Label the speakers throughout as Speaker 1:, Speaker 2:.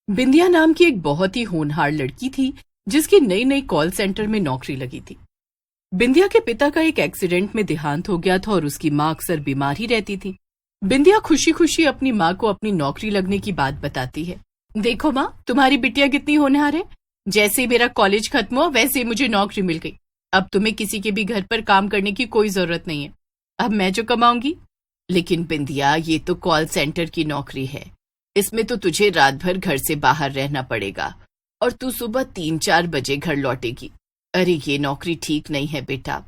Speaker 1: बिंदिया नाम की एक बहुत ही होनहार लड़की थी जिसकी नई नई कॉल सेंटर में नौकरी लगी थी। बिंदिया के पिता का एक एक्सीडेंट में देहांत हो गया था और उसकी माँ अक्सर बीमार ही रहती थी। बिंदिया खुशी खुशी अपनी माँ को अपनी नौकरी लगने की बात बताती है। देखो माँ, तुम्हारी बिटिया कितनी होनहार है। जैसे ही मेरा कॉलेज खत्म हुआ वैसे ही मुझे नौकरी मिल गई। अब तुम्हें किसी के भी घर पर काम करने की कोई जरूरत नहीं है। अब मैं जो कमाऊंगी। लेकिन बिंदिया, ये तो कॉल सेंटर की नौकरी है। इसमें तो तुझे रात भर घर से बाहर रहना पड़ेगा और तू सुबह 3-4 बजे घर लौटेगी। अरे ये नौकरी ठीक नहीं है बेटा।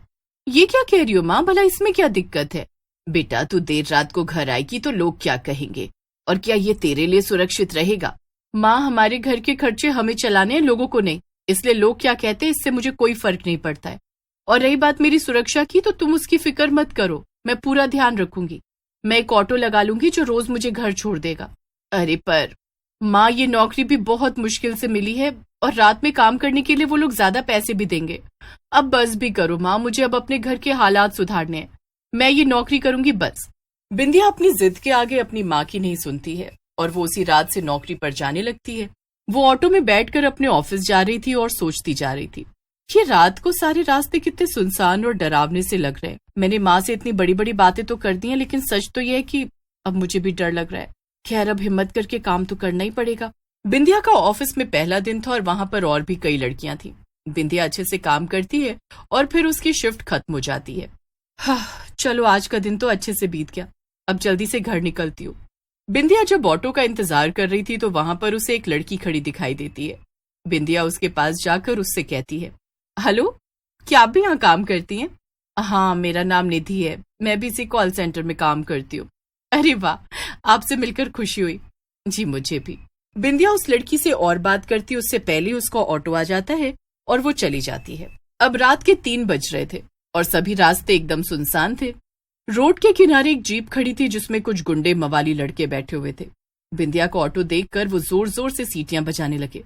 Speaker 1: ये क्या कह रही हो माँ, भला इसमें क्या दिक्कत है। बेटा, तू देर रात को घर आएगी तो लोग क्या कहेंगे, और क्या ये तेरे लिए सुरक्षित रहेगा। माँ, हमारे घर के खर्चे हमें चलाने हैं, लोगों को नहीं। इसलिए लोग क्या कहते हैं इससे मुझे कोई फर्क नहीं पड़ता है। और रही बात मेरी सुरक्षा की, तो तुम उसकी फिक्र मत करो, मैं पूरा ध्यान रखूंगी। मैं एक ऑटो लगा लूंगी जो रोज मुझे घर छोड़ देगा। अरे पर माँ, ये नौकरी भी बहुत मुश्किल से मिली है और रात में काम करने के लिए वो लोग ज्यादा पैसे भी देंगे। अब बस भी करो माँ, मुझे अब अपने घर के हालात सुधारने हैं। मैं ये नौकरी करूंगी बस। बिंदिया अपनी जिद के आगे अपनी माँ की नहीं सुनती है और वो उसी रात से नौकरी पर जाने लगती है। वो ऑटो में बैठकर अपने ऑफिस जा रही थी और सोचती जा रही थी, ये रात को सारे रास्ते कितने सुनसान और डरावने से लग रहे हैं। मैंने माँ से इतनी बड़ी बड़ी बातें तो कर दी हैं, लेकिन सच तो यह है कि अब मुझे भी डर लग रहा है। खैर, अब हिम्मत करके काम तो करना ही पड़ेगा। बिंदिया का ऑफिस में पहला दिन था और वहां पर और भी कई लड़कियां थी। बिंदिया अच्छे से काम करती है और फिर उसकी शिफ्ट खत्म हो जाती है। चलो आज का दिन तो अच्छे से बीत गया, अब जल्दी से घर निकलती हूँ। बिंदिया जब ऑटो का इंतजार कर रही थी तो वहां पर उसे एक लड़की खड़ी दिखाई देती है। बिंदिया उसके पास जाकर उससे कहती है, हेलो, क्या आप भी यहाँ काम करती हैं? हाँ, मेरा नाम निधि है, मैं भी इसी कॉल सेंटर में काम करती हूँ। अरे वाह, आपसे मिलकर खुशी हुई। जी मुझे भी। बिंदिया उस लड़की से और बात करती उससे पहले उसका ऑटो आ जाता है और वो चली जाती है। अब रात के 3 बज रहे थे और सभी रास्ते एकदम सुनसान थे। रोड के किनारे एक जीप खड़ी थी जिसमें कुछ गुंडे मवाली लड़के बैठे हुए थे। बिंदिया को ऑटो देखकर वो जोर जोर से सीटियां बजाने लगे।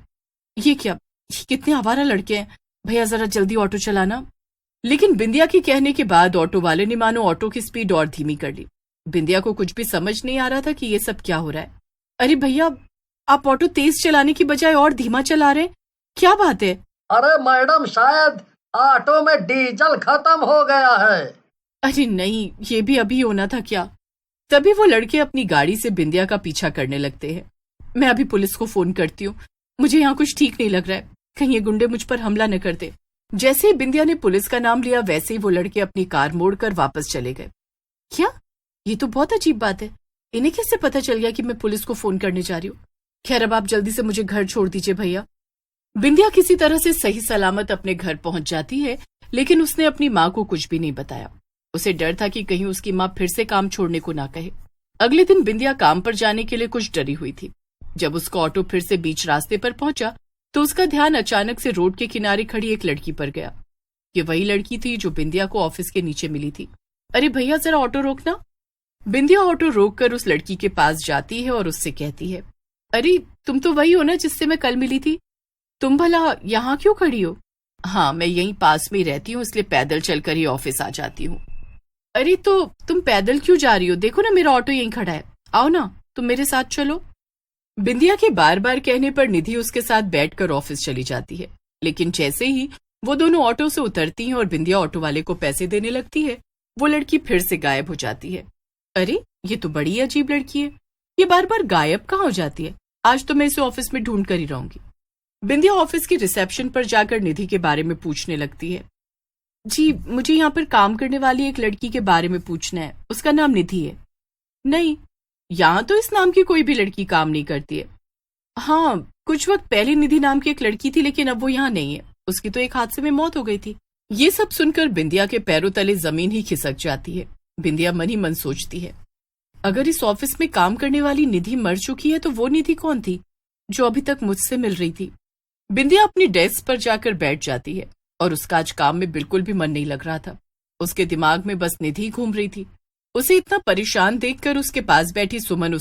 Speaker 1: ये क्या, ये कितने आवारा लड़के हैं, भैया जरा जल्दी ऑटो चलाना। लेकिन बिंदिया के कहने के बाद ऑटो वाले ने मानो ऑटो की स्पीड और धीमी कर ली। बिंदिया को कुछ भी समझ नहीं आ रहा था कि ये सब क्या हो रहा है। अरे भैया, आप ऑटो तेज चलाने की बजाय और धीमा चला रहे हैं, क्या बात है?
Speaker 2: अरे मैडम, शायद ऑटो में डीजल खत्म हो गया है।
Speaker 1: अरे नहीं, ये भी अभी होना था क्या? तभी वो लड़के अपनी गाड़ी से बिंदिया का पीछा करने लगते हैं। मैं अभी पुलिस को फोन करती हूँ, मुझे यहाँ कुछ ठीक नहीं लग रहा है, कहीं ये गुंडे मुझ पर हमला न कर दे। जैसे ही बिंदिया ने पुलिस का नाम लिया वैसे ही वो लड़के अपनी कार मोड़कर वापस चले गए। क्या? ये तो बहुत अजीब बात है, इन्हें कैसे पता चल गया कि मैं पुलिस को फोन करने जा रही हूँ। खैर, अब आप जल्दी से मुझे घर छोड़ दीजिए भैया। बिंदिया किसी तरह से सही सलामत अपने घर पहुंच जाती है, लेकिन उसने अपनी माँ को कुछ भी नहीं बताया। उसे डर था कि कहीं उसकी माँ फिर से काम छोड़ने को ना कहे। अगले दिन बिंदिया काम पर जाने के लिए कुछ डरी हुई थी। जब उसका ऑटो फिर से बीच रास्ते पर पहुंचा तो उसका ध्यान अचानक से रोड के किनारे खड़ी एक लड़की पर गया। ये वही लड़की थी जो बिंदिया को ऑफिस के नीचे मिली थी। अरे भैया, जरा ऑटो रोकना। बिंदिया ऑटो रोककर उस लड़की के पास जाती है और उससे कहती है, अरे तुम तो वही हो ना जिससे मैं कल मिली थी, तुम भला यहाँ क्यों खड़ी हो? हाँ, मैं यहीं पास में ही रहती हूँ, इसलिए पैदल चलकर ही ऑफिस आ जाती हूँ। अरे तो तुम पैदल क्यों जा रही हो? देखो ना मेरा ऑटो यहीं खड़ा है, आओ ना तुम मेरे साथ चलो। बिंदिया के बार बार कहने पर निधि उसके साथ बैठकर ऑफिस चली जाती है। लेकिन जैसे ही वो दोनों ऑटो से उतरती हैं और बिंदिया ऑटो वाले को पैसे देने लगती है, वो लड़की फिर से गायब हो जाती है। अरे ये तो बड़ी अजीब लड़की है, ये बार बार गायब कहाँ हो जाती है। आज तो मैं इसे ऑफिस में ढूंढ कर ही रहूंगी। बिंदिया ऑफिस की रिसेप्शन पर जाकर निधि के बारे में पूछने लगती है। जी, मुझे यहाँ पर काम करने वाली एक लड़की के बारे में पूछना है, उसका नाम निधि है। नहीं, यहाँ तो इस नाम की कोई भी लड़की काम नहीं करती है। हाँ, कुछ वक्त पहले निधि नाम की एक लड़की थी, लेकिन अब वो यहाँ नहीं है, उसकी तो एक हादसे में मौत हो गई थी। ये सब सुनकर बिंदिया के पैरों तले जमीन ही खिसक जाती है। बिंदिया मन ही मन सोचती है, अगर इस ऑफिस में काम करने वाली निधि मर चुकी है तो वो निधि कौन थी जो अभी तक मुझसे मिल रही थी? बिंदिया अपनी डेस्क पर जाकर बैठ जाती है और उसका आज काम में बिल्कुल भी मन नहीं लग रहा था। उसके दिमाग में बस निधि घूम रही थी। उसे इतना परेशान देखकर उसके पास बैठी सुमन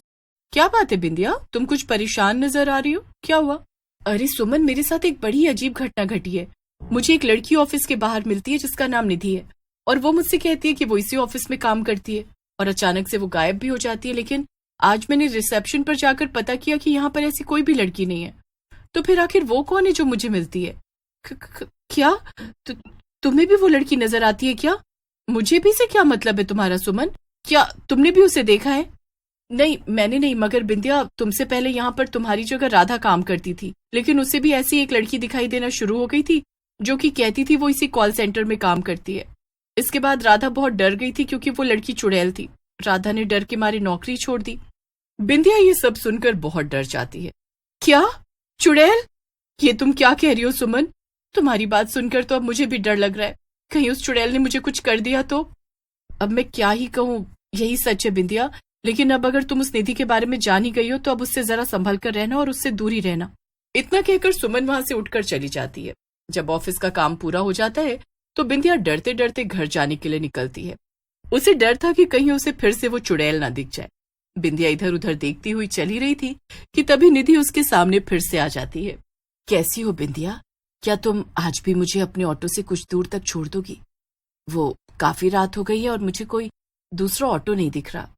Speaker 1: क्या बात है बिंदिया, तुम कुछ परेशान नजर आ रही हो, क्या हुआ? अरे सुमन, मेरे साथ एक बड़ी अजीब घटना घटी है। मुझे एक लड़की ऑफिस के बाहर मिलती है जिसका नाम निधि है और वो मुझसे कहती है कि वो इसी ऑफिस में काम करती है और अचानक से वो गायब भी हो जाती है। लेकिन आज मैंने रिसेप्शन पर जाकर पता किया कि यहाँ पर ऐसी कोई भी लड़की नहीं है। तो फिर आखिर वो कौन है जो मुझे मिलती है? क्या तुम्हें भी वो लड़की नजर आती है क्या? मुझे भी से क्या मतलब है तुम्हारा सुमन? क्या तुमने भी उसे देखा है? नहीं, मैंने नहीं, मगर बिंदिया, तुमसे पहले यहाँ पर तुम्हारी जगह राधा काम करती थी, लेकिन उसे भी ऐसी एक लड़की दिखाई देना शुरू हो गई थी जो कि कहती थी वो इसी कॉल सेंटर में काम करती है। इसके बाद राधा बहुत डर गई थी क्योंकि वो लड़की चुड़ैल थी। राधा ने डर के मारे नौकरी छोड़ दी। बिंदिया ये सब सुनकर बहुत डर जाती है। क्या? चुड़ैल? ये तुम क्या कह रही हो सुमन? तुम्हारी बात सुनकर तो अब मुझे भी डर लग रहा है, कहीं उस चुड़ैल ने मुझे कुछ कर दिया तो। अब मैं क्या ही कहूँ, यही सच है बिंदिया, लेकिन अब अगर तुम उस निधि के बारे में जान ही गई हो तो अब उससे जरा संभल कर रहना और उससे दूर ही रहना। इतना कहकर सुमन वहां से उठकर चली जाती है। जब ऑफिस का काम पूरा हो जाता है तो बिंदिया डरते डरते घर जाने के लिए निकलती है। उसे डर था कि कहीं उसे फिर से वो चुड़ैल ना दिख जाए। बिंदिया इधर उधर देखती हुई चली रही थी कि तभी निधि उसके सामने फिर से आ जाती है। कैसी हो बिंदिया? क्या तुम आज भी मुझे अपने ऑटो से कुछ दूर तक छोड़ दोगी? वो काफी रात हो गई है और मुझे कोई दूसरा ऑटो नहीं दिख रहा।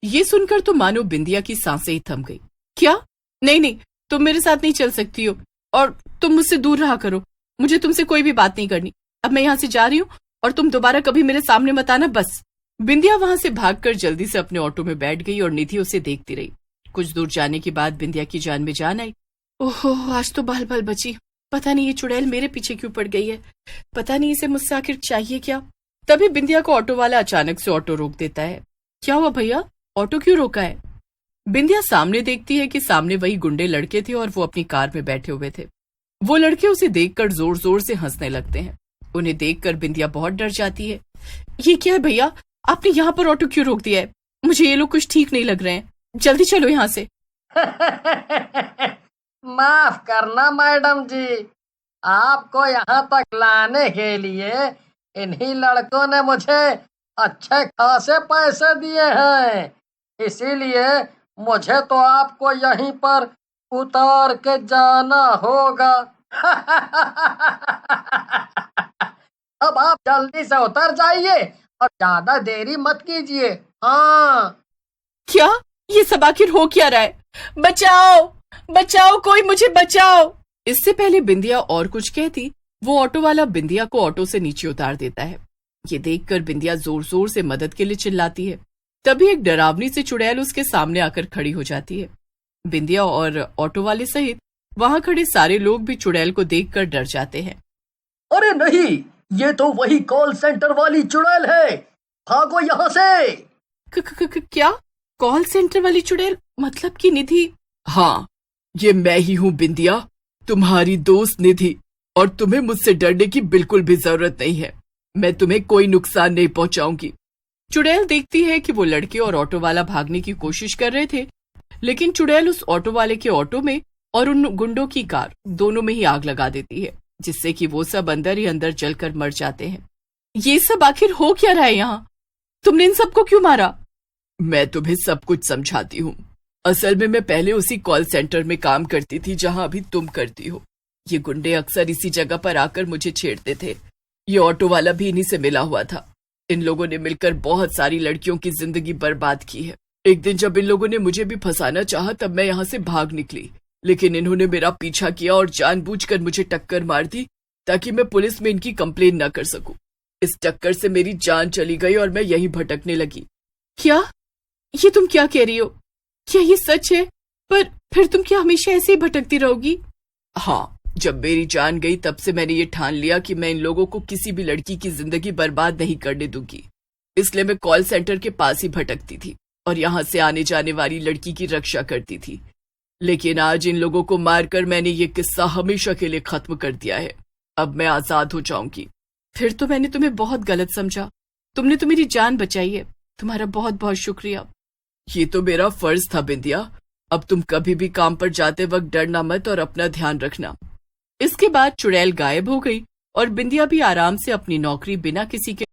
Speaker 1: ये सुनकर तो मानो बिंदिया की सांसें ही थम गई। क्या? नहीं नहीं, तुम मेरे साथ नहीं चल सकती हो और तुम मुझसे दूर रहा करो। मुझे तुमसे कोई भी बात नहीं करनी। अब मैं यहाँ से जा रही हूँ और तुम दोबारा कभी मेरे सामने मत आना, बस। बिंदिया वहां से भागकर जल्दी से अपने ऑटो में बैठ गई और निधि उसे देखती रही। कुछ दूर जाने के बाद बिंदिया की जान में जान आई। ओहो, आज तो बाल बाल बची। पता नहीं ये चुड़ैल मेरे पीछे क्यों पड़ गई है, पता नहीं इसे मुझसे आखिर चाहिए क्या। तभी बिंदिया को ऑटो वाला अचानक से ऑटो रोक देता है। क्या हुआ भैया, ऑटो क्यों रोका है? बिंदिया सामने देखती है कि सामने वही गुंडे लड़के थे और वो अपनी कार में बैठे हुए थे। वो लड़के उसे देखकर जोर जोर से हंसने लगते हैं। उन्हें देखकर बिंदिया बहुत डर जाती है। ये क्या है भैया, आपने यहाँ पर ऑटो क्यों रोक दिया है? मुझे ये लोग कुछ ठीक नहीं लग रहे हैं, जल्दी चलो यहाँ से।
Speaker 2: माफ करना मैडम जी, आपको यहाँ तक लाने के लिए इन्हीं लड़कों ने मुझे अच्छे खासे पैसे दिए हैं, इसीलिए मुझे तो आपको यहीं पर उतार के जाना होगा। अब आप जल्दी से उतर जाइए और ज्यादा देरी मत कीजिए। हाँ।
Speaker 1: क्या? ये सब आखिर हो क्या रहा है? बचाओ बचाओ, कोई मुझे बचाओ। इससे पहले बिंदिया और कुछ कहती, वो ऑटो वाला बिंदिया को ऑटो से नीचे उतार देता है। ये देखकर बिंदिया जोर जोर से मदद के लिए चिल्लाती है। तभी एक डरावनी सी चुड़ैल उसके सामने आकर खड़ी हो जाती है। बिंदिया और ऑटो वाले सहित वहां खड़े सारे लोग भी चुड़ैल को देखकर डर जाते हैं।
Speaker 2: अरे नहीं, ये तो वही कॉल सेंटर वाली चुड़ैल है, भागो यहाँ से।
Speaker 1: क्या? कॉल सेंटर वाली चुड़ैल? मतलब कि निधि?
Speaker 3: हाँ, ये मैं ही हूँ बिंदिया, तुम्हारी दोस्त निधि, और तुम्हें मुझसे डरने की बिल्कुल भी जरूरत नहीं है। मैं तुम्हें कोई नुकसान नहीं पहुंचाऊंगी।
Speaker 1: चुड़ैल देखती है कि वो लड़के और ऑटो वाला भागने की कोशिश कर रहे थे, लेकिन चुड़ैल उस ऑटो वाले के ऑटो में और उन गुंडों की कार दोनों में ही आग लगा देती है, जिससे कि वो सब अंदर ही अंदर जलकर मर जाते हैं। ये सब आखिर हो क्या रहा है यहाँ? तुमने इन सबको क्यों मारा?
Speaker 3: मैं तुम्हें सब कुछ समझाती हूँ। असल में मैं पहले उसी कॉल सेंटर में काम करती थी जहाँ अभी तुम करती हो। ये गुंडे अक्सर इसी जगह पर आकर मुझे छेड़ते थे। ये ऑटो वाला भी इन्हीं से मिला हुआ था। इन लोगों ने मिलकर बहुत सारी लड़कियों की जिंदगी बर्बाद की है। एक दिन जब इन लोगों ने मुझे भी फंसाना चाहा तब मैं यहाँ से भाग निकली, लेकिन इन्होंने मेरा पीछा किया और जानबूझकर मुझे टक्कर मार दी ताकि मैं पुलिस में इनकी कंप्लेन न कर सकूं। इस टक्कर से मेरी जान चली गई और मैं यहीं भटकने लगी।
Speaker 1: क्या? ये तुम क्या कह रही हो? क्या ये सच है? पर फिर तुम क्या हमेशा ऐसे ही भटकती रहोगी?
Speaker 3: हाँ, जब मेरी जान गई तब से मैंने ये ठान लिया कि मैं इन लोगों को किसी भी लड़की की जिंदगी बर्बाद नहीं करने दूंगी। इसलिए मैं कॉल सेंटर के पास ही भटकती थी और यहाँ से आने जाने वाली लड़की की रक्षा करती थी। लेकिन आज इन लोगों को मारकर मैंने ये किस्सा हमेशा के लिए खत्म कर दिया है। अब मैं आजाद हो जाऊंगी।
Speaker 1: फिर तो मैंने तुम्हें बहुत गलत समझा। तुमने तो मेरी जान बचाई है, तुम्हारा बहुत बहुत शुक्रिया।
Speaker 3: ये तो मेरा फर्ज था बिंदिया। अब तुम कभी भी काम पर जाते वक्त डरना मत और अपना ध्यान रखना।
Speaker 1: इसके बाद चुड़ैल गायब हो गई और बिंदिया भी आराम से अपनी नौकरी बिना किसी के